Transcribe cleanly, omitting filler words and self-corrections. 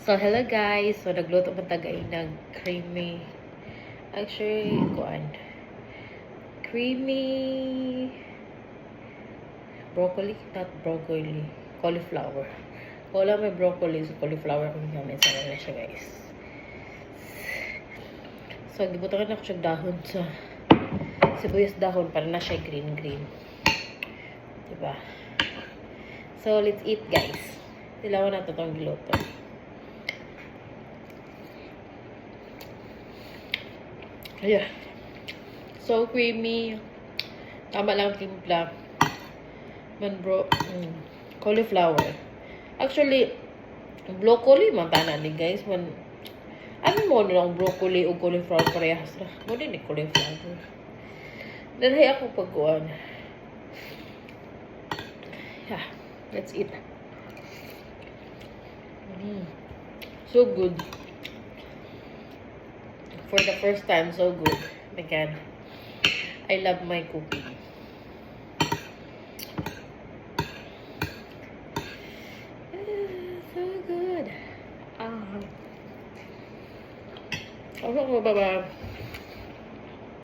So, hello guys. So, nagluto pa tagay ng creamy. Actually, creamy broccoli, not broccoli. Cauliflower. Wala may broccoli, so cauliflower kung namin sa na siya guys. So, gibutangan ako siya dahon sa sibuyas dahon para na siya green. Diba? So, let's eat guys. Tilawan natin itong giluto. Ayan. So creamy. Tama lang timpla. Cauliflower. Actually, broccoli man tanan ni guys. Ano mo lang broccoli o cauliflower parehas ra. Mo din ni cauliflower. Dahil ako pagkuhan. Yeah, let's eat. So good. For the first time, so good. Again, I love my cooking. So good. Ano ko ba?